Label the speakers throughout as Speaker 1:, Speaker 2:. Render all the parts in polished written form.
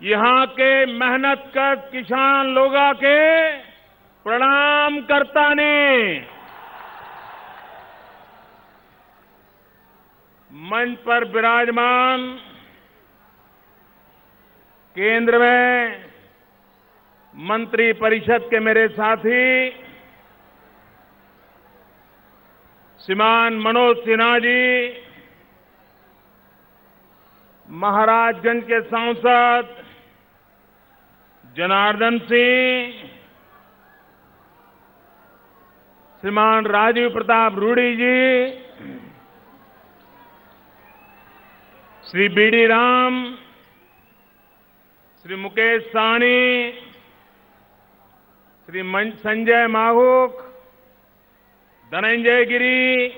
Speaker 1: यहाँ के मेहनत कर किसान लोगों के प्रणाम करता ने मंच पर विराजमान केंद्र में मंत्री परिषद के मेरे साथी श्रीमान मनोज सिन्हा जी, महाराजगंज के सांसद जनार्दन सिंह, श्रीमान राजीव प्रताप रूडी जी, श्री बीडी राम, श्री मुकेश साहनी, श्री संजय माहुक, धनंजय गिरी,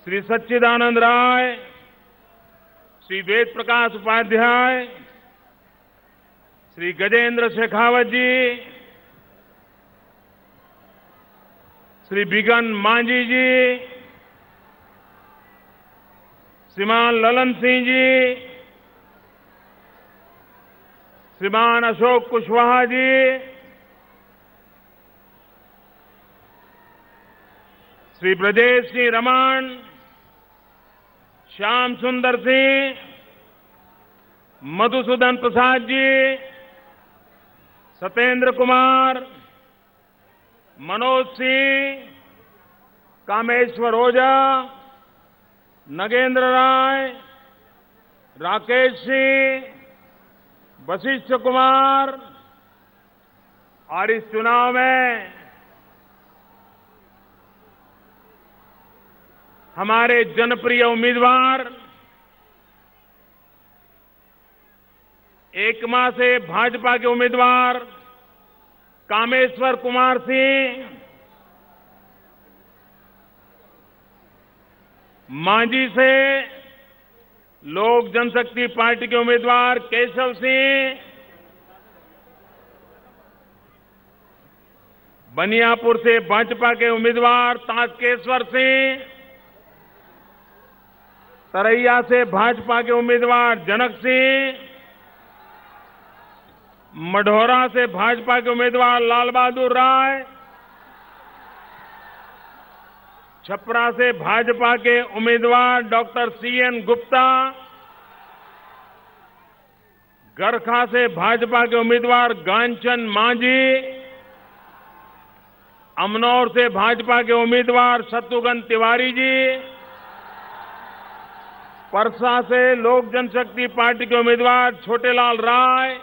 Speaker 1: श्री सच्चिदानंद राय, श्री वेद प्रकाश उपाध्याय, श्री गजेंद्र शेखावत जी, श्री बिगन मांझी जी, श्रीमान ललन सिंह जी, श्रीमान अशोक कुशवाहा जी, श्री ब्रजेश सिंह रमन, श्याम सुंदर सिंह, मधुसूदन प्रसाद जी, सत्येंद्र कुमार, मनोज सिंह, कामेश्वर ओझा, नगेंद्र राय, राकेश सिंह, वशिष्ठ कुमार और इस चुनाव में हमारे जनप्रिय उम्मीदवार एकमा से भाजपा के उम्मीदवार कामेश्वर कुमार सिंह, मांझी से लोक जनशक्ति पार्टी के उम्मीदवार केशव सिंह, बनियापुर से भाजपा के उम्मीदवार तारकेश्वर सिंह, तरैया से भाजपा के उम्मीदवार जनक सिंह, मढ़ौरा से भाजपा के उम्मीदवार लाल बहादुर राय, छपरा से भाजपा के उम्मीदवार डॉक्टर सीएन गुप्ता, गरखा से भाजपा के उम्मीदवार गांचन मांझी, अमनौर से भाजपा के उम्मीदवार शत्रुघ्न तिवारी जी, परसा से लोक जनशक्ति पार्टी के उम्मीदवार छोटेलाल राय,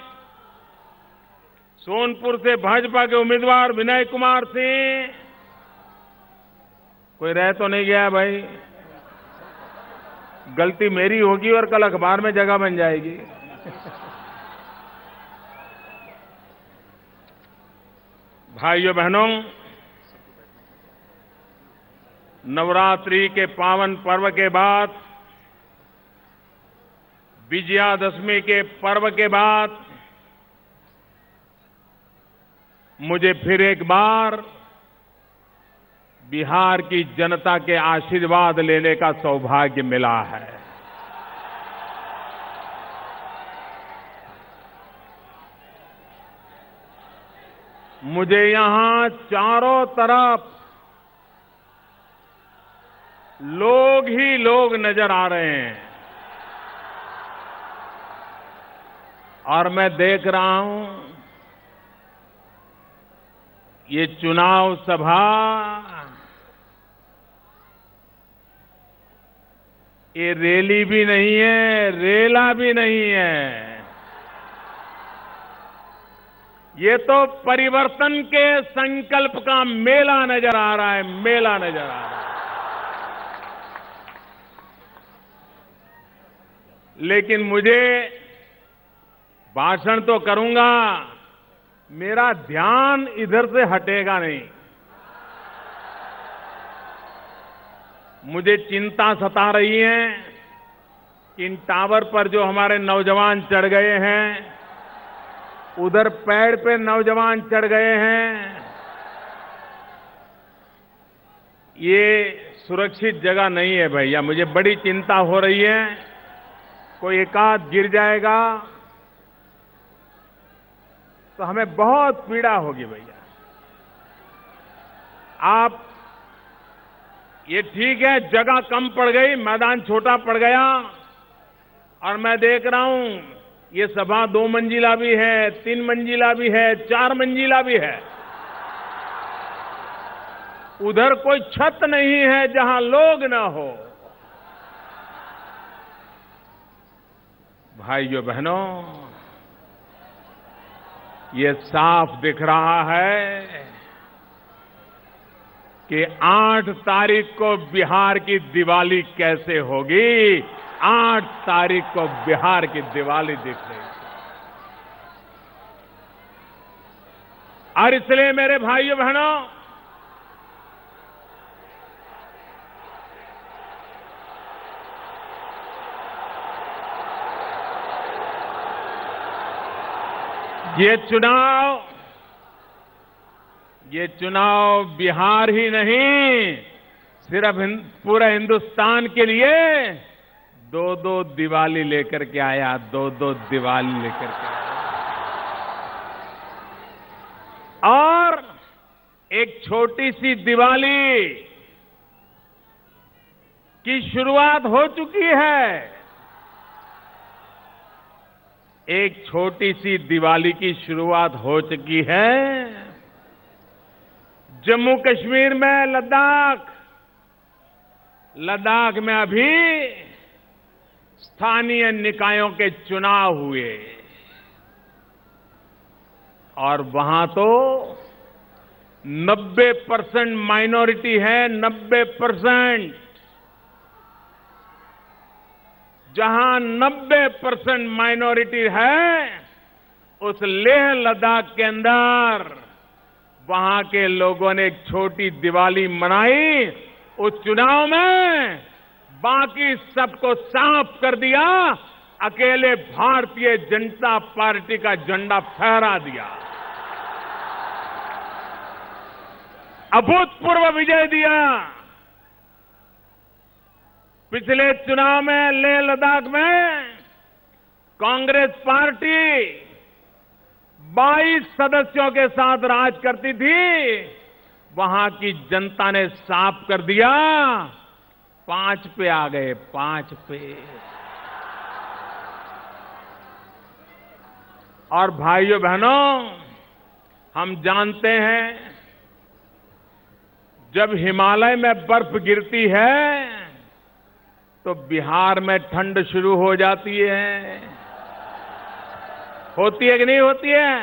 Speaker 1: सोनपुर से भाजपा के उम्मीदवार विनय कुमार सिंह, कोई रह तो नहीं गया भाई, गलती मेरी होगी और कल अखबार में जगह बन जाएगी। भाइयों बहनों, नवरात्रि के पावन पर्व के बाद, विजयादशमी के पर्व के बाद मुझे फिर एक बार बिहार की जनता के आशीर्वाद लेने का सौभाग्य मिला है। मुझे यहां चारों तरफ लोग ही लोग नजर आ रहे हैं और मैं देख रहा हूं ये चुनाव सभा, ये रैली भी नहीं है, रेला भी नहीं है, ये तो परिवर्तन के संकल्प का मेला नजर आ रहा है, मेला नजर आ रहा है। लेकिन मुझे भाषण तो करूंगा, मेरा ध्यान इधर से हटेगा नहीं। मुझे चिंता सता रही है कि इन टावर पर जो हमारे नौजवान चढ़ गए हैं, उधर पेड़ पे नौजवान चढ़ गए हैं, ये सुरक्षित जगह नहीं है भैया। मुझे बड़ी चिंता हो रही है, कोई एकाध गिर जाएगा तो हमें बहुत पीड़ा होगी भैया। आप ये ठीक है, जगह कम पड़ गई, मैदान छोटा पड़ गया, और मैं देख रहा हूं ये सभा 2 मंजिला भी है, 3 मंजिला भी है, 4 मंजिला भी है। उधर कोई छत नहीं है जहां लोग न हो। भाइयों बहनों, ये साफ दिख रहा है कि 8 तारीख को बिहार की दिवाली कैसे होगी। 8 तारीख को बिहार की दिवाली दिख रही है। और इसलिए मेरे भाइयों बहनों, ये चुनाव बिहार ही नहीं, सिर्फ पूरे हिंदुस्तान के लिए 2-2 दिवाली लेकर के आया, 2-2 दिवाली लेकर के आया। और एक छोटी सी दिवाली की शुरुआत हो चुकी है। एक छोटी सी दिवाली की शुरुआत हो चुकी है। जम्मू कश्मीर में लद्दाख में अभी स्थानीय निकायों के चुनाव हुए, और वहां तो 90% माइनॉरिटी है। 90%। जहां 90% माइनॉरिटी है, उस लेह लद्दाख के अंदर वहां के लोगों ने एक छोटी दिवाली मनाई। उस चुनाव में बाकी सबको साफ कर दिया, अकेले भारतीय जनता पार्टी का झंडा फहरा दिया, अभूतपूर्व विजय दिया। पिछले चुनाव में लेह लद्दाख में कांग्रेस पार्टी 22 सदस्यों के साथ राज करती थी, वहां की जनता ने साफ कर दिया, 5 पे आ गए, 5 पे। और भाइयों बहनों, हम जानते हैं जब हिमालय में बर्फ गिरती है तो बिहार में ठंड शुरू हो जाती है। होती है कि नहीं होती है?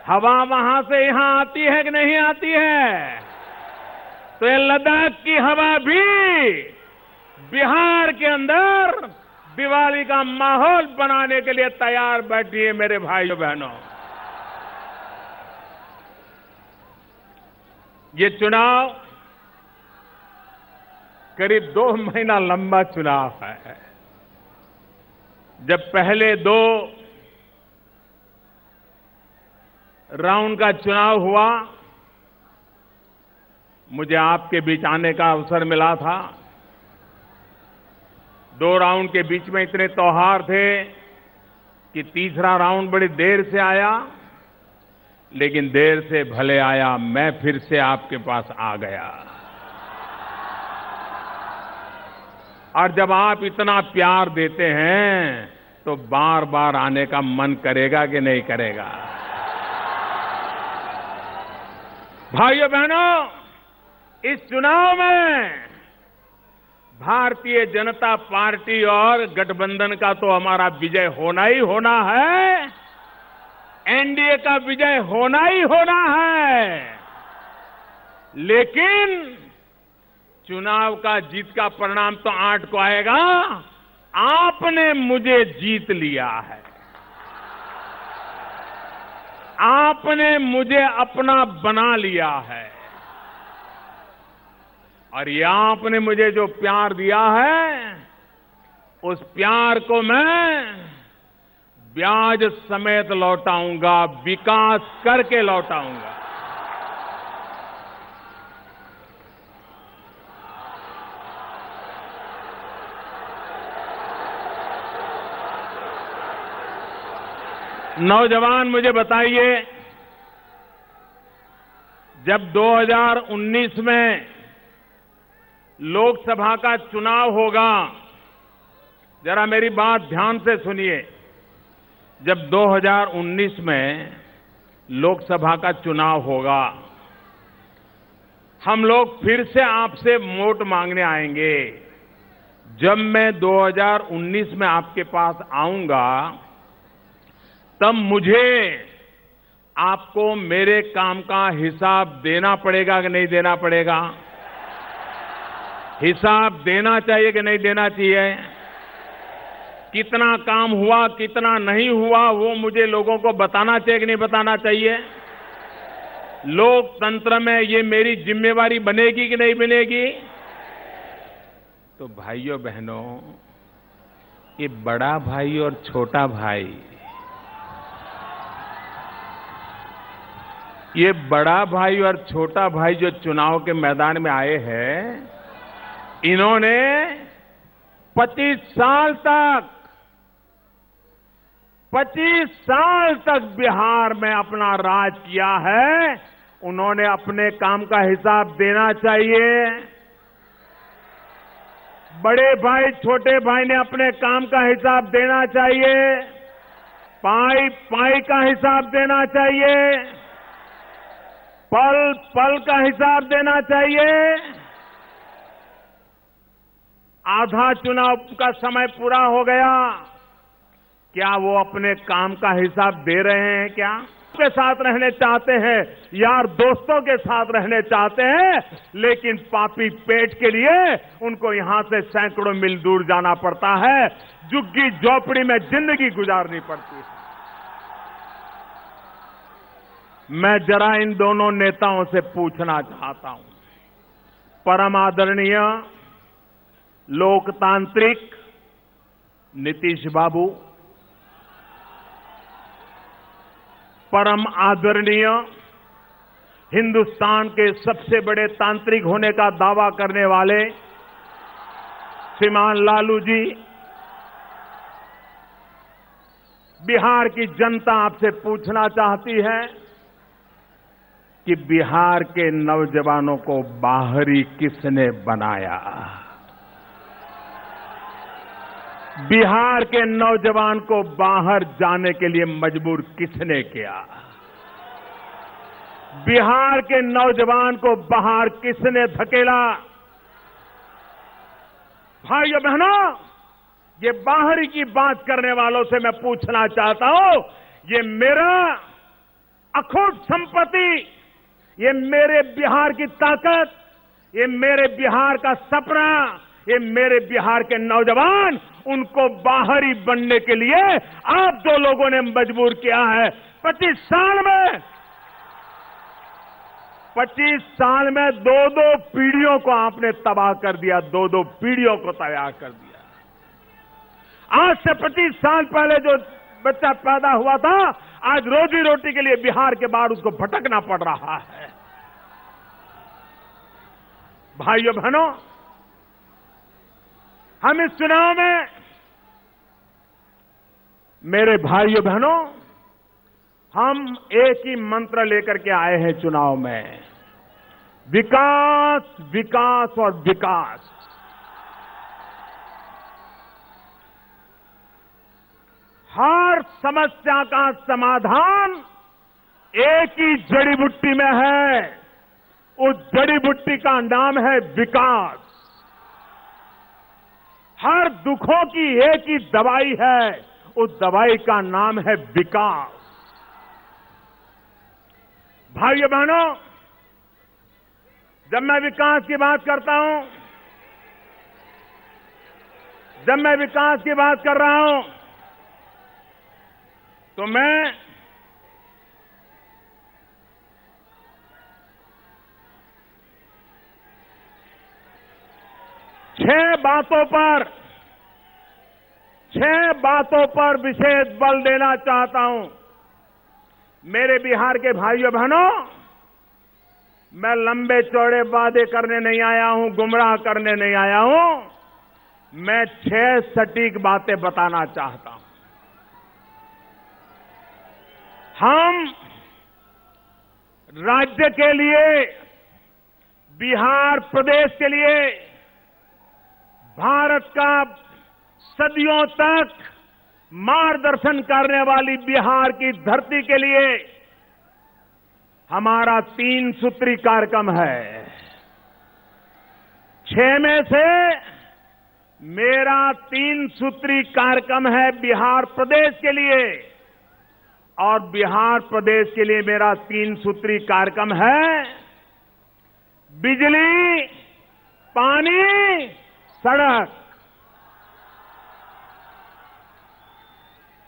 Speaker 1: हवा वहां से यहां आती है कि नहीं आती है? तो ये लद्दाख की हवा भी बिहार के अंदर दिवाली का माहौल बनाने के लिए तैयार बैठी है मेरे भाइयों बहनों। ये चुनाव करीब 2 महीना लंबा चुनाव है। जब पहले 2 राउंड का चुनाव हुआ, मुझे आपके बीच आने का अवसर मिला था। 2 राउंड के बीच में इतने त्योहार थे कि तीसरा राउंड बड़ी देर से आया, लेकिन देर से भले आया, मैं फिर से आपके पास आ गया। और जब आप इतना प्यार देते हैं तो बार बार आने का मन करेगा कि नहीं करेगा? भाइयों बहनों, इस चुनाव में भारतीय जनता पार्टी और गठबंधन का तो हमारा विजय होना ही होना है। एनडीए का विजय होना ही होना है। लेकिन चुनाव का जीत का परिणाम तो 8 को आएगा। आपने मुझे जीत लिया है। आपने मुझे अपना बना लिया है। और ये आपने मुझे जो प्यार दिया है, उस प्यार को मैं ब्याज समेत लौटाऊंगा, विकास करके लौटाऊंगा। नौजवान मुझे बताइए, जब 2019 में लोकसभा का चुनाव होगा, जरा मेरी बात ध्यान से सुनिए, जब 2019 में लोकसभा का चुनाव होगा, हम लोग फिर से आपसे वोट मांगने आएंगे। जब मैं 2019 में आपके पास आऊंगा, तब मुझे आपको मेरे काम का हिसाब देना पड़ेगा कि नहीं देना पड़ेगा? हिसाब देना चाहिए कि नहीं देना चाहिए? कितना काम हुआ, कितना नहीं हुआ, वो मुझे लोगों को बताना चाहिए कि नहीं बताना चाहिए? लोकतंत्र में ये मेरी जिम्मेवारी बनेगी कि नहीं बनेगी? तो भाइयों बहनों, ये बड़ा भाई और छोटा भाई, ये बड़ा भाई और छोटा भाई जो चुनाव के मैदान में आए हैं, इन्होंने 25 साल तक बिहार में अपना राज किया है। उन्होंने अपने काम का हिसाब देना चाहिए। बड़े भाई छोटे भाई ने अपने काम का हिसाब देना चाहिए। पाई पाई का हिसाब देना चाहिए। पल पल का हिसाब देना चाहिए। आधा चुनाव का समय पूरा हो गया, क्या वो अपने काम का हिसाब दे रहे हैं? क्या के साथ रहने चाहते हैं, यार दोस्तों के साथ रहने चाहते हैं, लेकिन पापी पेट के लिए उनको यहां से सैकड़ों मील दूर जाना पड़ता है, झुग्गी झोपड़ी में जिंदगी गुजारनी पड़ती है। मैं जरा इन दोनों नेताओं से पूछना चाहता हूं, परम आदरणीय लोकतांत्रिक नीतीश बाबू, परम आदरणीय हिंदुस्तान के सबसे बड़े तांत्रिक होने का दावा करने वाले श्रीमान लालू जी, बिहार की जनता आपसे पूछना चाहती है कि बिहार के नौजवानों को बाहरी किसने बनाया? बिहार के नौजवान को बाहर जाने के लिए मजबूर किसने किया? बिहार के नौजवान को बाहर किसने धकेला? भाइयों बहनों, ये बाहरी की बात करने वालों से मैं पूछना चाहता हूं, ये मेरा अखूट संपत्ति, ये मेरे बिहार की ताकत, ये मेरे बिहार का सपना, ये मेरे बिहार के नौजवान, उनको बाहरी बनने के लिए आप दो लोगों ने मजबूर किया है। 25 साल में दो पीढ़ियों को आपने तबाह कर दिया, दो पीढ़ियों को तबाह कर दिया। आज से 25 साल पहले जो बच्चा पैदा हुआ था, आज रोजी रोटी के लिए बिहार के बाहर उसको भटकना पड़ रहा है। भाइयों बहनों, हम इस चुनाव में, मेरे भाइयों बहनों, हम एक ही मंत्र लेकर के आए हैं चुनाव में, विकास, विकास और विकास। हर समस्या का समाधान एक ही जड़ी बूटी में है, उस जड़ी बूटी का नाम है विकास। हर दुखों की एक ही दवाई है, उस दवाई का नाम है विकास। भाइयों बहनों, जब मैं विकास की बात करता हूं, जब मैं विकास की बात कर रहा हूं, तो मैं छह बातों पर विशेष बल देना चाहता हूं। मेरे बिहार के भाइयों बहनों, मैं लंबे चौड़े वादे करने नहीं आया हूं, गुमराह करने नहीं आया हूं। मैं 6 सटीक बातें बताना चाहता हूं। हम राज्य के लिए, बिहार प्रदेश के लिए, भारत का सदियों तक मार्गदर्शन करने वाली बिहार की धरती के लिए हमारा 3 सूत्री कार्यक्रम है। 6 में से मेरा 3 सूत्री कार्यक्रम है बिहार प्रदेश के लिए, और बिहार प्रदेश के लिए मेरा 3 सूत्री कार्यक्रम है बिजली, पानी, सड़क।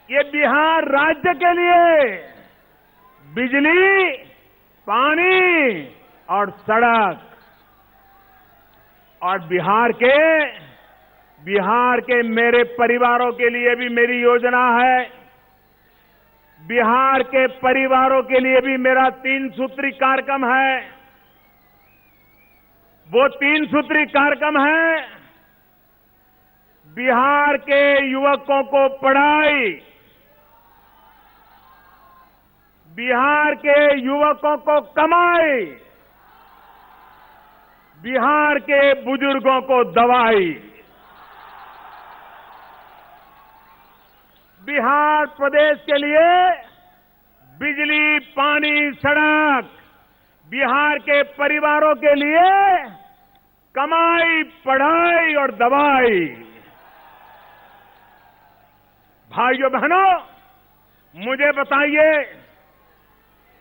Speaker 1: ये बिहार राज्य के लिए बिजली, पानी और सड़क, और बिहार के मेरे परिवारों के लिए भी मेरी योजना है। बिहार के परिवारों के लिए भी मेरा 3 सूत्री कार्यक्रम है। वो 3 सूत्री कार्यक्रम है बिहार के युवकों को पढ़ाई, बिहार के युवकों को कमाई, बिहार के बुजुर्गों को दवाई। बिहार प्रदेश के लिए बिजली, पानी, सड़क, बिहार के परिवारों के लिए कमाई, पढ़ाई और दवाई। भाइयों बहनों, मुझे बताइए,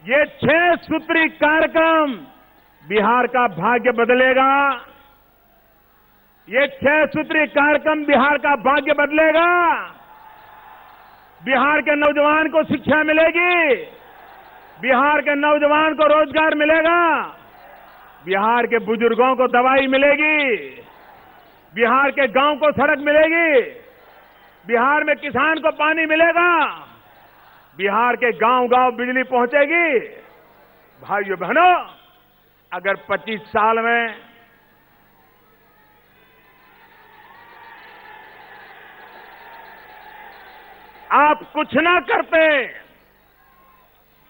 Speaker 1: ये 6 सूत्री कार्यक्रम बिहार का भाग्य बदलेगा? ये 6 सूत्री कार्यक्रम बिहार का भाग्य बदलेगा? बिहार के नौजवान को शिक्षा मिलेगी? बिहार के नौजवान को रोजगार मिलेगा? बिहार के बुजुर्गों को दवाई मिलेगी? बिहार के गांव को सड़क मिलेगी? बिहार में किसान को पानी मिलेगा? बिहार के गांव-गांव बिजली पहुंचेगी? भाइयों बहनों, अगर 25 साल में आप कुछ ना करते,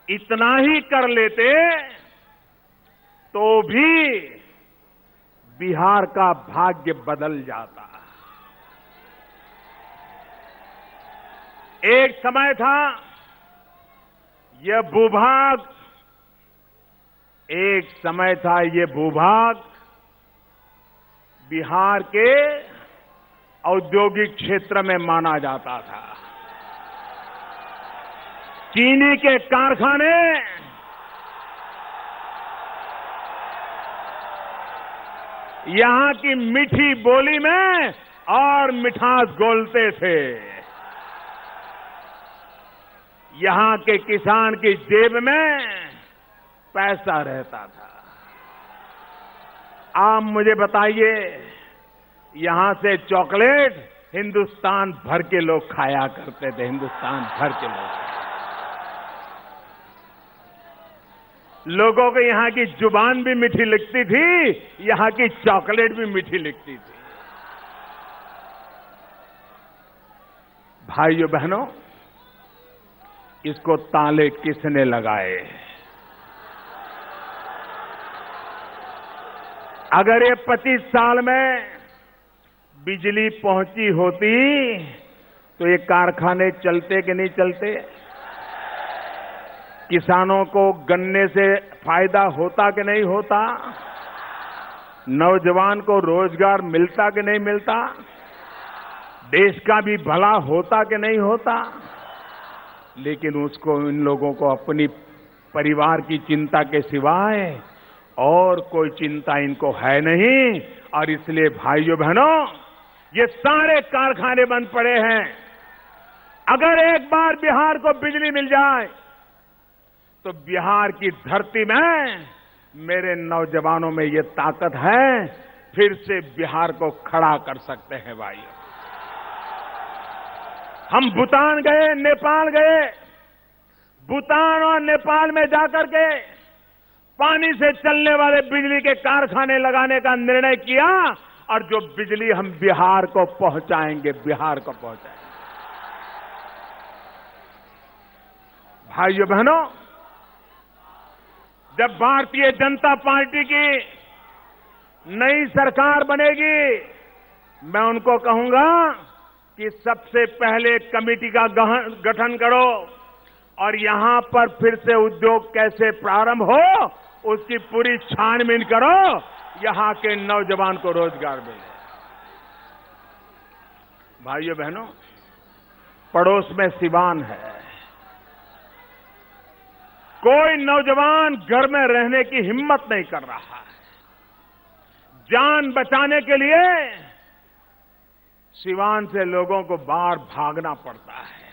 Speaker 1: इतना ही कर लेते, तो भी बिहार का भाग्य बदल जाता। एक समय था ये भूभाग बिहार के औद्योगिक क्षेत्र में माना जाता था। चीनी के कारखाने यहां की मीठी बोली में और मिठास घोलते थे। यहां के किसान की जेब में पैसा रहता था। आप मुझे बताइए, यहां से चॉकलेट हिंदुस्तान भर के लोग खाया करते थे। हिंदुस्तान भर के लोगों को यहां की जुबान भी मीठी लगती थी, यहां की चॉकलेट भी मीठी लगती थी। भाइयों बहनों, इसको ताले किसने लगाए? अगर ये 25 साल में बिजली पहुंची होती तो ये कारखाने चलते कि नहीं चलते? किसानों को गन्ने से फायदा होता कि नहीं होता? नौजवान को रोजगार मिलता कि नहीं मिलता? देश का भी भला होता कि नहीं होता? लेकिन उसको, इन लोगों को अपनी परिवार की चिंता के सिवाय और कोई चिंता इनको है नहीं। और इसलिए भाइयों बहनों, ये सारे कारखाने बंद पड़े हैं। अगर एक बार बिहार को बिजली मिल जाए तो बिहार की धरती में मेरे नौजवानों में ये ताकत है, फिर से बिहार को खड़ा कर सकते हैं। भाइयों, हम भूटान गए, नेपाल गए। भूटान और नेपाल में जाकर के पानी से चलने वाले बिजली के कारखाने लगाने का निर्णय किया, और जो बिजली हम बिहार को पहुंचाएंगे, बिहार को पहुंचाएंगे। भाइयों बहनों, जब भारतीय जनता पार्टी की नई सरकार बनेगी, मैं उनको कहूंगा कि सबसे पहले कमेटी का गठन करो और यहां पर फिर से उद्योग कैसे प्रारंभ हो उसकी पूरी छानबीन करो, यहां के नौजवान को रोजगार मिले। भाइयों बहनों, पड़ोस में सिवान है। कोई नौजवान घर में रहने की हिम्मत नहीं कर रहा है। जान बचाने के लिए सिवान से लोगों को बाहर भागना पड़ता है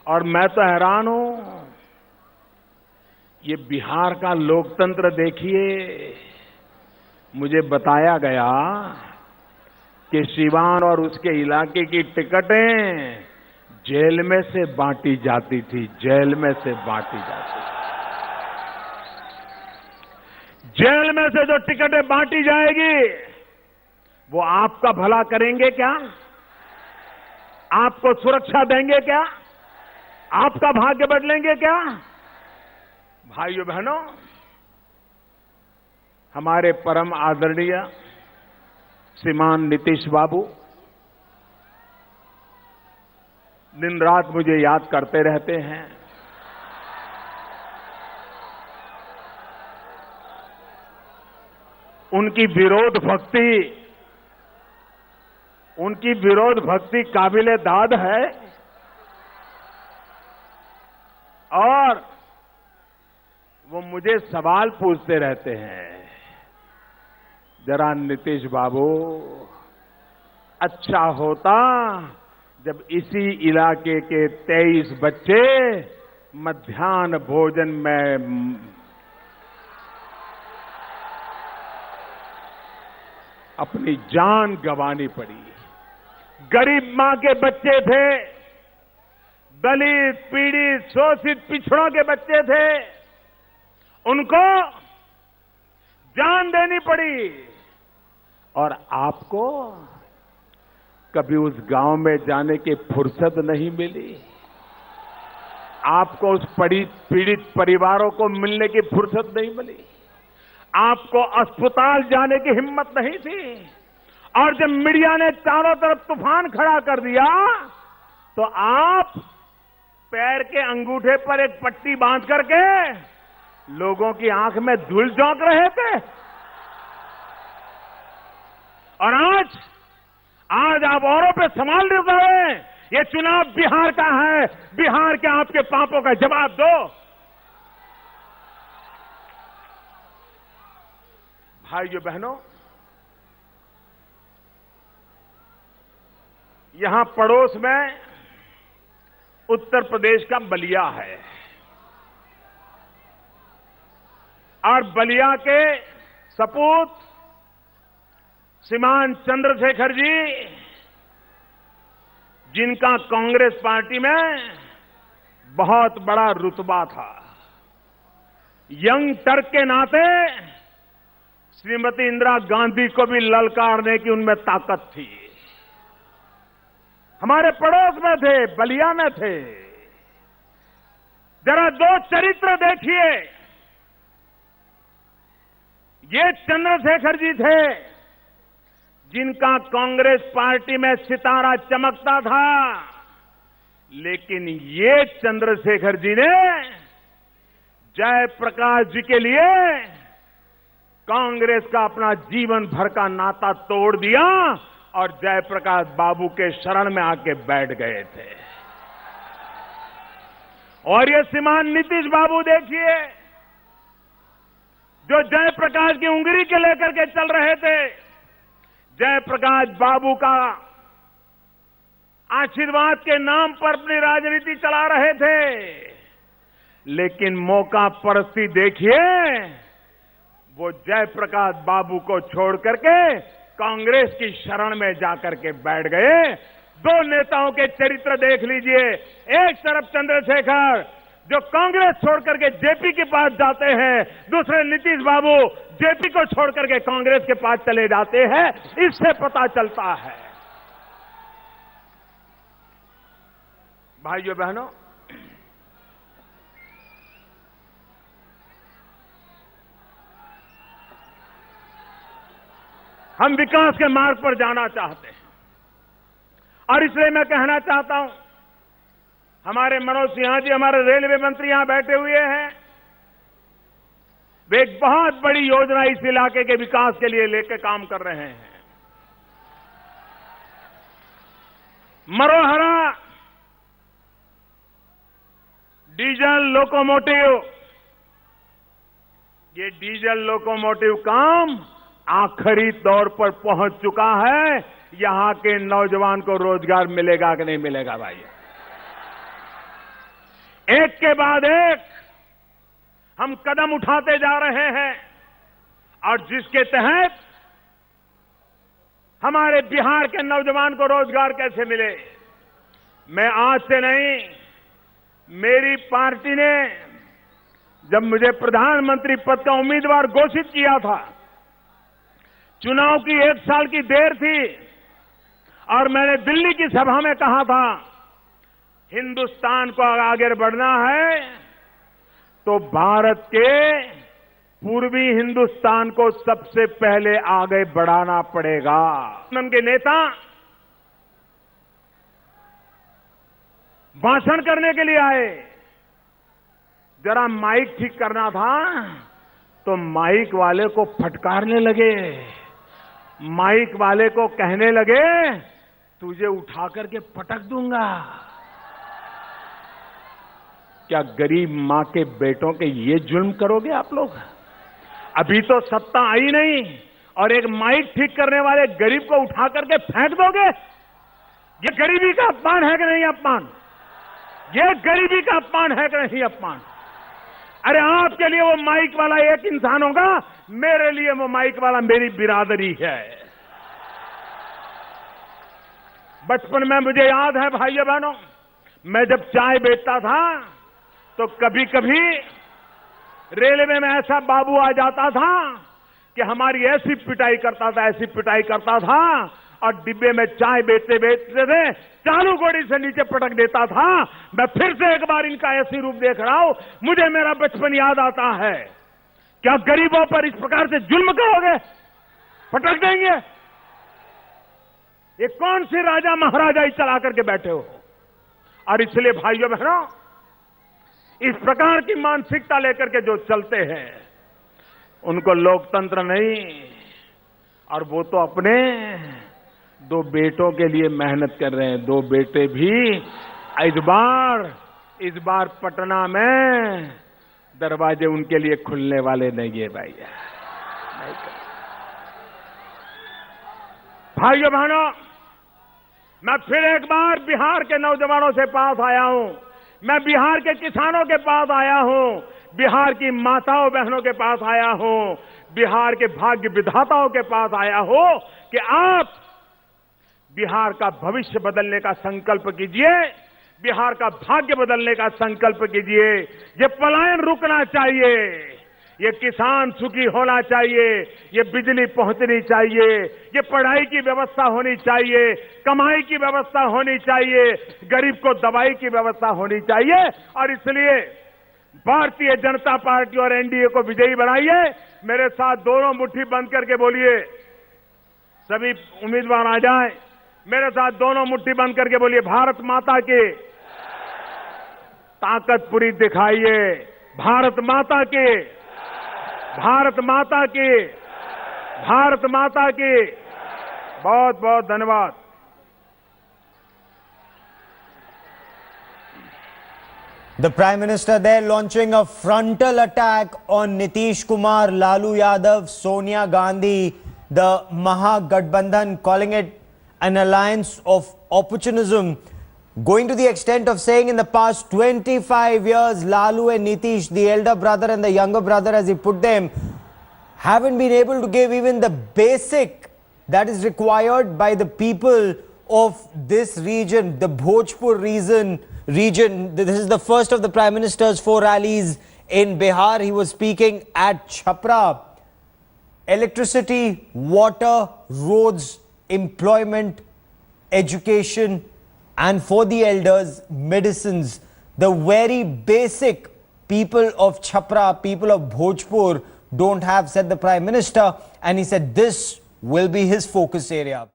Speaker 1: और मैं तो हैरान हूं। ये बिहार का लोकतंत्र देखिए। मुझे बताया गया कि सिवान और उसके इलाके की टिकटें जेल में से बांटी जाती थी, जेल में से बांटी जाती थी। जेल में से जो टिकटें बांटी जाएगी वो आपका भला करेंगे क्या? आपको सुरक्षा देंगे क्या? आपका भाग्य बदलेंगे क्या? भाइयों बहनों, हमारे परम आदरणीय श्रीमान नीतीश बाबू दिन रात मुझे याद करते रहते हैं। उनकी विरोध भक्ति काबिले दाद है और वो मुझे सवाल पूछते रहते हैं, जरा नीतीश बाबू, अच्छा होता जब इसी इलाके के 23 बच्चे मध्याह्न भोजन में अपनी जान गंवानी पड़ी। गरीब मां के बच्चे थे, दलित, पीड़ित, शोषित, पिछड़ों के बच्चे थे, उनको जान देनी पड़ी और आपको कभी उस गांव में जाने की फुर्सत नहीं मिली। आपको उस पीड़ित परिवारों को मिलने की फुर्सत नहीं मिली। आपको अस्पताल जाने की हिम्मत नहीं थी और जब मीडिया ने चारों तरफ तूफान खड़ा कर दिया तो आप पैर के अंगूठे पर एक पट्टी बांध करके लोगों की आंख में धूल झोंक रहे थे। और आज आप औरों पे सवाल उठा रहे हैं। ये चुनाव बिहार का है, बिहार के आपके पापों का जवाब दो। भाइयों बहनों, यहां पड़ोस में उत्तर प्रदेश का बलिया है और बलिया के सपूत श्रीमान चंद्रशेखर जी, जिनका कांग्रेस पार्टी में बहुत बड़ा रुतबा था, यंग टर्क के नाते श्रीमती इंदिरा गांधी को भी ललकारने की उनमें ताकत थी। हमारे पड़ोस में थे, बलिया में थे। जरा दो चरित्र देखिए। ये चंद्रशेखर जी थे जिनका कांग्रेस पार्टी में सितारा चमकता था, लेकिन ये चंद्रशेखर जी ने जयप्रकाश जी के लिए कांग्रेस का अपना जीवन भर का नाता तोड़ दिया और जयप्रकाश बाबू के शरण में आके बैठ गए थे। और ये श्रीमान नीतीश बाबू देखिए, जो जयप्रकाश की उंगली के लेकर के चल रहे थे, जयप्रकाश बाबू का आशीर्वाद के नाम पर अपनी राजनीति चला रहे थे, लेकिन मौका परस्ती देखिए, वो जयप्रकाश बाबू को छोड़ करके कांग्रेस की शरण में जाकर के बैठ गए। दो नेताओं के चरित्र देख लीजिए। एक तरफ चंद्रशेखर जो कांग्रेस छोड़ करके जेपी के पास जाते हैं, दूसरे नीतीश बाबू जेपी को छोड़ करके कांग्रेस के पास चले जाते हैं। इससे पता चलता है। भाइयों बहनों, हम विकास के मार्ग पर जाना चाहते हैं और इसलिए मैं कहना चाहता हूं, हमारे मनोज सिन्हा जी, हमारे रेलवे मंत्री यहां बैठे हुए हैं, वे एक बहुत बड़ी योजना इस इलाके के विकास के लिए लेकर काम कर रहे हैं। मरोहरा डीजल लोकोमोटिव, ये डीजल लोकोमोटिव काम आखिरी दौर पर पहुंच चुका है। यहां के नौजवान को रोजगार मिलेगा कि नहीं मिलेगा भाई? एक के बाद एक हम कदम उठाते जा रहे हैं और जिसके तहत हमारे बिहार के नौजवान को रोजगार कैसे मिले। मैं आज से नहीं, मेरी पार्टी ने जब मुझे प्रधानमंत्री पद का उम्मीदवार घोषित किया था, चुनाव की 1 साल की देर थी और मैंने दिल्ली की सभा में कहा था, हिंदुस्तान को आगे बढ़ना है तो भारत के पूर्वी हिंदुस्तान को सबसे पहले आगे बढ़ाना पड़ेगा। उनके नेता भाषण करने के लिए आए, जरा माइक ठीक करना था तो माइक वाले को फटकारने लगे, माइक वाले को कहने लगे तुझे उठा करके पटक दूंगा। क्या गरीब मां के बेटों के ये जुल्म करोगे आप लोग? अभी तो सत्ता आई नहीं और एक माइक ठीक करने वाले गरीब को उठा करके फेंक दोगे? ये गरीबी का अपमान है कि नहीं अपमान? ये गरीबी का अपमान है कि नहीं अपमान? अरे आपके लिए वो माइक वाला एक इंसान होगा, मेरे लिए वो माइक वाला मेरी बिरादरी है। बचपन में मुझे याद है भाइयों बहनों, मैं जब चाय बेचता था तो कभी कभी रेलवे में ऐसा बाबू आ जाता था कि हमारी ऐसी पिटाई करता था, ऐसी पिटाई करता था और डिब्बे में चाय बेचते बेचते थे, चालू गोड़ी से नीचे पटक देता था। मैं फिर से एक बार इनका ऐसी रूप देख रहा हूं, मुझे मेरा बचपन याद आता है। क्या गरीबों पर इस प्रकार से जुल्म करोगे? पटक देंगे? ये कौन सी राजा महाराजा चला करके बैठे हो? और इसलिए भाइयों बहनों, इस प्रकार की मानसिकता लेकर के जो चलते हैं उनको लोकतंत्र नहीं, और वो तो अपने 2 बेटों के लिए मेहनत कर रहे हैं। 2 बेटे भी इस बार पटना में दरवाजे उनके लिए खुलने वाले नहीं है भैया। भाइयों बहनों, मैं फिर एक बार बिहार के नौजवानों से पास आया हूं, मैं बिहार के किसानों के पास आया हूं, बिहार की माताओं बहनों के पास आया हूं, बिहार के भाग्य विधाताओं के पास आया हूं कि आप बिहार का भविष्य बदलने का संकल्प कीजिए, बिहार का भाग्य बदलने का संकल्प कीजिए। ये पलायन रुकना चाहिए, ये किसान सुखी होना चाहिए, ये बिजली पहुंचनी चाहिए, ये पढ़ाई की व्यवस्था होनी चाहिए, कमाई की व्यवस्था होनी चाहिए, गरीब को दवाई की व्यवस्था होनी चाहिए। और इसलिए भारतीय जनता पार्टी और एनडीए को विजयी बनाइए। मेरे साथ दोनों मुट्ठी बंद करके बोलिए, सभी उम्मीदवार आ जाएं, मेरे साथ दोनों मुट्ठी बंद करके बोलिए, भारत माता की ताकत पूरी दिखाइए, भारत माता की, भारत माता की, भारत माता की। बहुत बहुत धन्यवाद।
Speaker 2: The Prime Minister there launching a frontal attack on Nitish Kumar, Lalu Yadav, Sonia Gandhi, the Mahagathbandhan, calling it an alliance of opportunism, going to the extent of saying in the past 25 years, Lalu and Nitish, the elder brother and the younger brother as he put them, haven't been able to give even the basic that is required by the people of this region, the Bhojpur region. This is the first of the Prime Minister's 4 rallies in Bihar. He was speaking at Chhapra. Electricity, water, roads, employment, education, and for the elders, medicines. The very basic people of Chhapra, people of Bhojpur don't have, said the Prime Minister. And he said this will be his focus area.